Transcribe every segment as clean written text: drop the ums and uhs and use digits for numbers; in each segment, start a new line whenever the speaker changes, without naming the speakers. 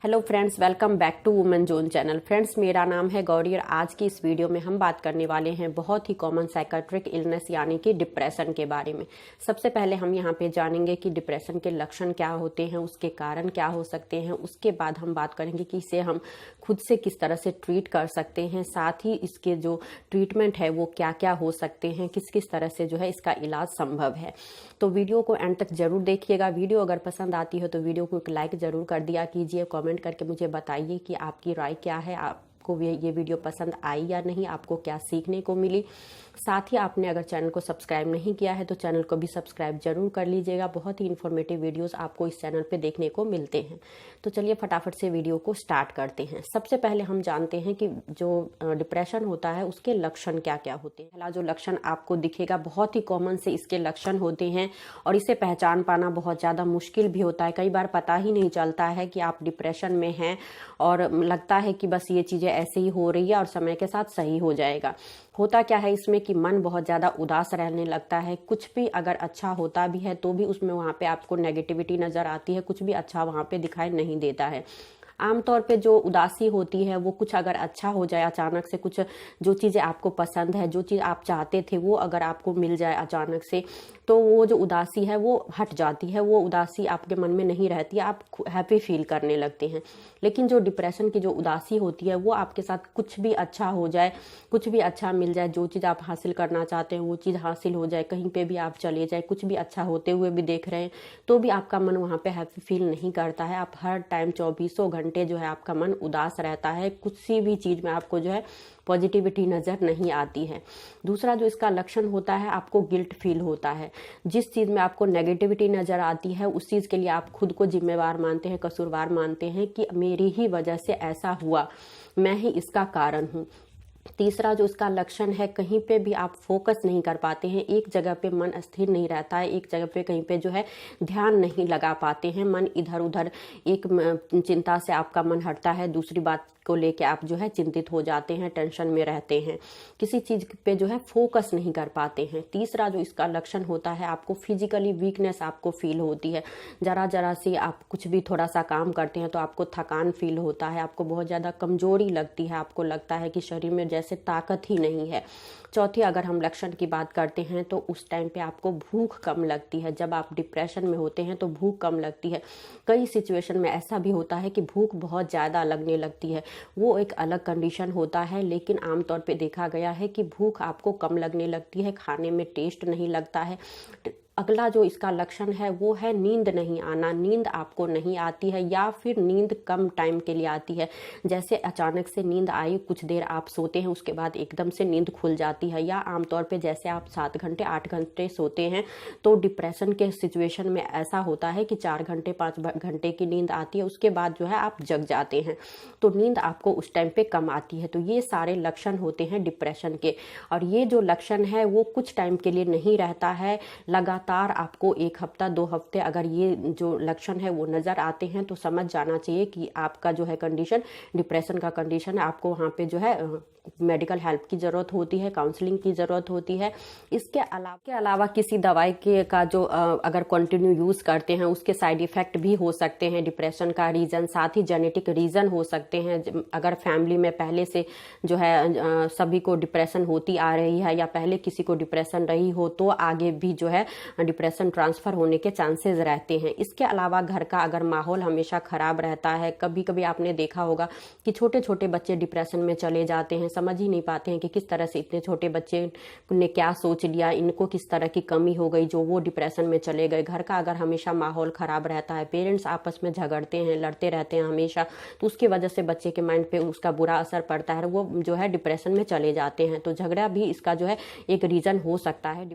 Hello friends, welcome back to Women Zone channel. Friends, मेरा नाम है गौरी और आज की इस वीडियो में हम बात करने वाले हैं बहुत ही कॉमन साइकेट्रिक इलनेस यानी कि डिप्रेशन के बारे में। सबसे पहले हम यहाँ पे जानेंगे कि डिप्रेशन के लक्षण क्या होते हैं, उसके कारण क्या हो सकते हैं। उसके बाद हम बात करेंगे कि इसे हम खुद से किस तरह से ट्रीट कर सकते हैं, साथ ही इसके जो ट्रीटमेंट है वो क्या क्या हो सकते हैं, किस किस तरह से जो है इसका इलाज संभव है। तो वीडियो को एंड तक जरूर देखिएगा। वीडियो अगर पसंद आती हो तो वीडियो को एक लाइक जरूर कर दिया कीजिए। कमेंट करके मुझे बताइए कि आपकी राय क्या है, आपको ये वीडियो पसंद आई या नहीं, आपको क्या सीखने को मिली। साथ ही आपने अगर चैनल को सब्सक्राइब नहीं किया है तो चैनल को भी सब्सक्राइब जरूर कर लीजिएगा। बहुत ही इन्फॉर्मेटिव वीडियोस आपको इस चैनल पे देखने को मिलते हैं। तो चलिए फटाफट से वीडियो को स्टार्ट करते हैं। सबसे पहले हम जानते हैं कि जो डिप्रेशन होता है उसके लक्षण क्या क्या होते हैं। पहला जो लक्षण आपको दिखेगा, बहुत ही कॉमन से इसके लक्षण होते हैं और इसे पहचान पाना बहुत ज़्यादा मुश्किल भी होता है। कई बार पता ही नहीं चलता है कि आप डिप्रेशन में हैं और लगता है कि बस ये चीज़ें ऐसे ही हो रही है और समय के साथ सही हो जाएगा। होता क्या है इसमें कि मन बहुत ज़्यादा उदास रहने लगता है। कुछ भी अगर अच्छा होता भी है तो भी उसमें वहाँ पे आपको नेगेटिविटी नज़र आती है, कुछ भी अच्छा वहाँ पे दिखाई नहीं देता है। आमतौर पे जो उदासी होती है वो कुछ अगर अच्छा हो जाए अचानक से, कुछ जो चीज़ें आपको पसंद है, जो चीज़ आप चाहते थे वो अगर आपको मिल जाए अचानक से, तो वो जो उदासी है वो हट जाती है। वो उदासी आपके मन में नहीं रहती है, आप हैप्पी फील करने लगते हैं। लेकिन जो डिप्रेशन की जो उदासी होती है वो आपके साथ कुछ भी अच्छा हो जाए, कुछ भी अच्छा मिल जाए, जो चीज़ आप हासिल करना चाहते हैं वो चीज़ हासिल हो जाए, कहीं पे भी आप चले जाए, कुछ भी अच्छा होते हुए भी देख रहे हैं तो भी आपका मन वहाँ पे हैप्पी फील नहीं करता है। आप हर टाइम 24 घंटे जो है आपका मन उदास रहता है, किसी भी चीज़ में आपको जो है पॉजिटिविटी नज़र नहीं आती है। दूसरा जो इसका लक्षण होता है, आपको गिल्ट फील होता है। जिस चीज़ में आपको नेगेटिविटी नज़र आती है उस चीज़ के लिए आप खुद को जिम्मेवार मानते हैं, कसूरवार मानते हैं कि मेरी ही वजह से ऐसा हुआ, मैं ही इसका कारण हूँ। तीसरा जो इसका लक्षण है, कहीं पे भी आप फोकस नहीं कर पाते हैं, एक जगह पे मन स्थिर नहीं रहता है, एक जगह पे कहीं पे जो है ध्यान नहीं लगा पाते हैं, मन इधर उधर, एक चिंता से आपका मन हटता है, दूसरी बात को लेके आप जो है चिंतित हो जाते हैं, टेंशन में रहते हैं, किसी चीज़ पे जो है फोकस नहीं कर पाते हैं। तीसरा जो इसका लक्षण होता है, आपको फिजिकली वीकनेस आपको फील होती है। जरा जरा सी आप कुछ भी थोड़ा सा काम करते हैं तो आपको थकान फील होता है, आपको बहुत ज़्यादा कमजोरी लगती है, आपको लगता है कि शरीर में जैसे ताकत ही नहीं है। चौथी अगर हम लक्षण की बात करते हैं तो उस टाइम पे आपको भूख कम लगती है। जब आप डिप्रेशन में होते हैं तो भूख कम लगती है। कई सिचुएशन में ऐसा भी होता है कि भूख बहुत ज़्यादा लगने लगती है, वो एक अलग कंडीशन होता है। लेकिन आमतौर पे देखा गया है कि भूख आपको कम लगने लगती है, खाने में टेस्ट नहीं लगता है। अगला जो इसका लक्षण है वो है नींद नहीं आना। नींद आपको नहीं आती है या फिर नींद कम टाइम के लिए आती है। जैसे अचानक से नींद आई, कुछ देर आप सोते हैं, उसके बाद एकदम से नींद खुल जाती है। या आमतौर पे जैसे आप 7 घंटे 8 घंटे सोते हैं तो डिप्रेशन के सिचुएशन में ऐसा होता है कि 4 घंटे 5 घंटे की नींद आती है, उसके बाद जो है आप जग जाते हैं, तो नींद आपको उस टाइम पे कम आती है। तो ये सारे लक्षण होते हैं डिप्रेशन के। और ये जो लक्षण है वो कुछ टाइम के लिए नहीं रहता है, लगातार आपको 1 हफ्ता 2 हफ्ते अगर ये जो लक्षण है वो नजर आते हैं तो समझ जाना चाहिए कि आपका जो है कंडीशन डिप्रेशन का कंडीशन है। आपको वहाँ पे जो है मेडिकल हेल्प की ज़रूरत होती है, काउंसलिंग की ज़रूरत होती है। इसके अलावा किसी दवाई के का जो अगर कंटिन्यू यूज़ करते हैं उसके साइड इफ़ेक्ट भी हो सकते हैं। डिप्रेशन का रीज़न साथ ही जेनेटिक रीज़न हो सकते हैं। अगर फैमिली में पहले से जो है सभी को डिप्रेशन होती आ रही है या पहले किसी को डिप्रेशन रही हो तो आगे भी जो है डिप्रेशन ट्रांसफ़र होने के चांसेस रहते हैं। इसके अलावा घर का अगर माहौल हमेशा ख़राब रहता है, कभी कभी आपने देखा होगा कि छोटे छोटे बच्चे डिप्रेशन में चले जाते हैं, समझ ही नहीं पाते हैं कि किस तरह से इतने छोटे बच्चे ने क्या सोच लिया, इनको किस तरह की कमी हो गई जो वो डिप्रेशन में चले गए। घर का अगर हमेशा माहौल ख़राब रहता है, पेरेंट्स आपस में झगड़ते हैं, लड़ते रहते हैं हमेशा, तो उसकी वजह से बच्चे के माइंड पे उसका बुरा असर पड़ता है, वो जो है डिप्रेशन में चले जाते हैं। तो झगड़ा भी इसका जो है एक रीज़न हो सकता है।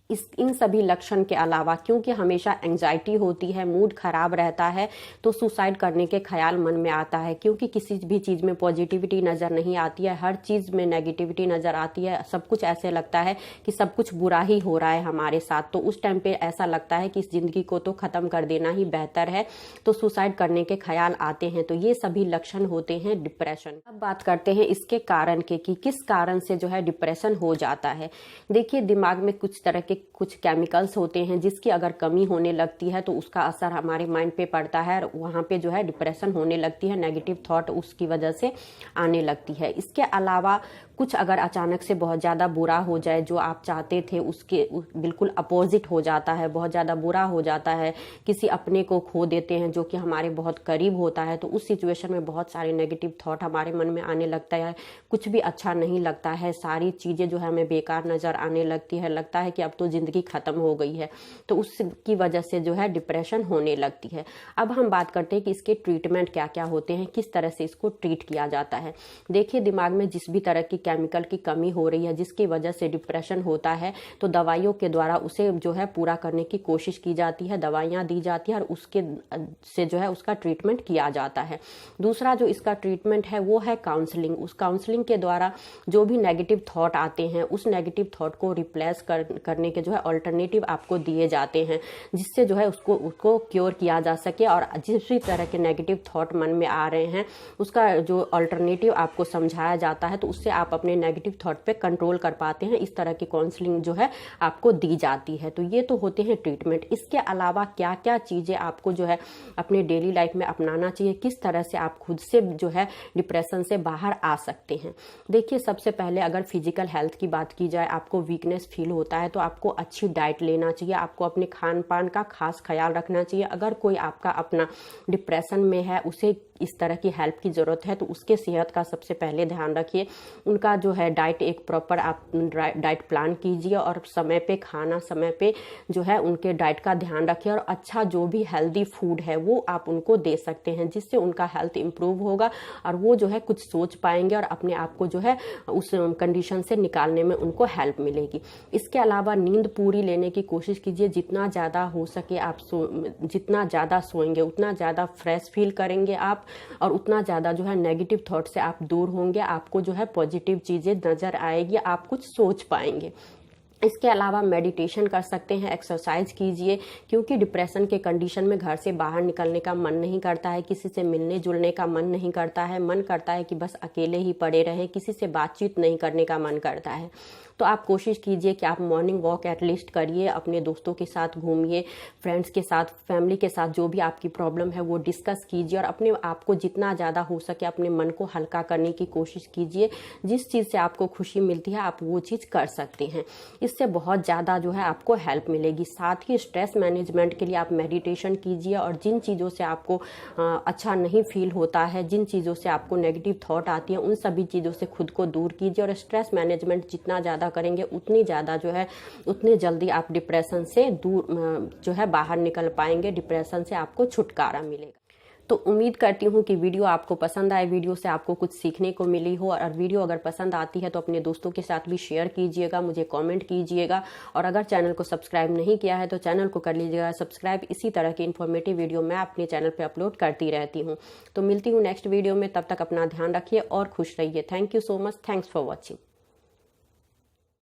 इन सभी लक्षण के अलावा क्योंकि हमेशा एंजाइटी होती है, मूड खराब रहता है, तो सुसाइड करने के ख्याल मन में आता है। क्योंकि किसी भी चीज़ में पॉजिटिविटी नज़र नहीं आती है, हर चीज़ में नेगेटिविटी नज़र आती है, सब कुछ ऐसे लगता है कि सब कुछ बुरा ही हो रहा है हमारे साथ, तो उस टाइम पे ऐसा लगता है कि इस ज़िंदगी को तो ख़त्म कर देना ही बेहतर है, तो सुसाइड करने के ख्याल आते हैं। तो ये सभी लक्षण होते हैं डिप्रेशन। अब बात करते हैं इसके कारण के कि किस कारण से जो है डिप्रेशन हो जाता है। देखिए, दिमाग में कुछ तरह के के कुछ केमिकल्स होते हैं जिसकी अगर कमी होने लगती है तो उसका असर हमारे माइंड पे पड़ता है और वहाँ पे जो है डिप्रेशन होने लगती है, नेगेटिव थॉट उसकी वजह से आने लगती है। इसके अलावा कुछ अगर अचानक से बहुत ज़्यादा बुरा हो जाए, जो आप चाहते थे उसके बिल्कुल अपोजिट हो जाता है, बहुत ज़्यादा बुरा हो जाता है, किसी अपने को खो देते हैं जो कि हमारे बहुत करीब होता है, तो उस सिचुएशन में बहुत सारे नेगेटिव थॉट हमारे मन में आने लगता है, कुछ भी अच्छा नहीं लगता है, सारी चीज़ें जो है हमें बेकार नज़र आने लगती है, लगता है कि अब तो ज़िंदगी ख़त्म हो गई है, तो उसकी वजह से जो है डिप्रेशन होने लगती है। अब हम बात करते हैं कि इसके ट्रीटमेंट क्या क्या होते हैं, किस तरह से इसको ट्रीट किया जाता है। देखिए, दिमाग में जिस भी तरह की केमिकल की कमी हो रही है जिसकी वजह से डिप्रेशन होता है, तो दवाइयों के द्वारा उसे जो है पूरा करने की कोशिश की जाती है, दवाइयाँ दी जाती है और उसके से जो है उसका ट्रीटमेंट किया जाता है। दूसरा जो इसका ट्रीटमेंट है वो है काउंसलिंग। उस काउंसलिंग के द्वारा जो भी नेगेटिव थॉट आते हैं उस नेगेटिव थॉट को रिप्लेस करने के जो है अल्टरनेटिव आपको दिए जाते हैं, जिससे जो है उसको क्योर किया जा सके और जिस भी तरह के नेगेटिव थॉट मन में आ रहे हैं उसका जो अल्टरनेटिव आपको समझाया जाता है, तो उससे आप अपने नेगेटिव थॉट पे कंट्रोल कर पाते हैं। इस तरह की काउंसलिंग जो है आपको दी जाती है। तो ये तो होते हैं ट्रीटमेंट। इसके अलावा क्या क्या चीज़ें आपको जो है अपने डेली लाइफ में अपनाना चाहिए, किस तरह से आप खुद से जो है डिप्रेशन से बाहर आ सकते हैं। देखिए, सबसे पहले अगर फिजिकल हेल्थ की बात की जाए, आपको वीकनेस फील होता है तो आपको अच्छी डाइट लेना चाहिए, आपको अपने खान पान का खास ख्याल रखना चाहिए। अगर कोई आपका अपना डिप्रेशन में है, उसे इस तरह की हेल्प की ज़रूरत है, तो उसके सेहत का सबसे पहले ध्यान रखिए। उनका जो है डाइट एक प्रॉपर आप डाइट प्लान कीजिए और समय पे खाना, समय पे जो है उनके डाइट का ध्यान रखिए और अच्छा जो भी हेल्दी फूड है वो आप उनको दे सकते हैं, जिससे उनका हेल्थ इंप्रूव होगा और वो जो है कुछ सोच पाएंगे और अपने आप को जो है उस कंडीशन से निकालने में उनको हेल्प मिलेगी। इसके अलावा नींद पूरी लेने की कोशिश कीजिए, जितना ज़्यादा हो सके आप जितना ज़्यादा सोएंगे उतना ज़्यादा फ्रेश फील करेंगे आप और उतना ज़्यादा जो है नेगेटिव थॉट से आप दूर होंगे, आपको जो है पॉजिटिव चीज़ें नज़र आएगी, आप कुछ सोच पाएंगे। इसके अलावा मेडिटेशन कर सकते हैं, एक्सरसाइज कीजिए, क्योंकि डिप्रेशन के कंडीशन में घर से बाहर निकलने का मन नहीं करता है, किसी से मिलने जुलने का मन नहीं करता है, मन करता है कि बस अकेले ही पड़े रहें, किसी से बातचीत नहीं करने का मन करता है। तो आप कोशिश कीजिए कि आप मॉर्निंग वॉक एटलीस्ट करिए, अपने दोस्तों के साथ घूमिए, फ्रेंड्स के साथ, फैमिली के साथ जो भी आपकी प्रॉब्लम है वो डिस्कस कीजिए और अपने आप को जितना ज़्यादा हो सके अपने मन को हल्का करने की कोशिश कीजिए। जिस चीज़ से आपको खुशी मिलती है आप वो चीज़ कर सकते हैं, इससे बहुत ज़्यादा जो है आपको हेल्प मिलेगी। साथ ही स्ट्रेस मैनेजमेंट के लिए आप मेडिटेशन कीजिए और जिन चीज़ों से आपको अच्छा नहीं फील होता है, जिन चीज़ों से आपको नेगेटिव थॉट आती हैं, उन सभी चीज़ों से खुद को दूर कीजिए और स्ट्रेस मैनेजमेंट जितना ज़्यादा करेंगे उतनी ज़्यादा जो है उतने जल्दी आप डिप्रेशन से दूर जो है बाहर निकल पाएंगे, डिप्रेशन से आपको छुटकारा मिलेगा। तो उम्मीद करती हूँ कि वीडियो आपको पसंद आए, वीडियो से आपको कुछ सीखने को मिली हो और वीडियो अगर पसंद आती है तो अपने दोस्तों के साथ भी शेयर कीजिएगा, मुझे कमेंट कीजिएगा और अगर चैनल को सब्सक्राइब नहीं किया है तो चैनल को कर लीजिएगा सब्सक्राइब। इसी तरह की इन्फॉर्मेटिव वीडियो मैं अपने चैनल पर अपलोड करती रहती हूँ। तो मिलती हूँ नेक्स्ट वीडियो में, तब तक अपना ध्यान रखिए और खुश रहिए। Thank you so much, thanks for watching.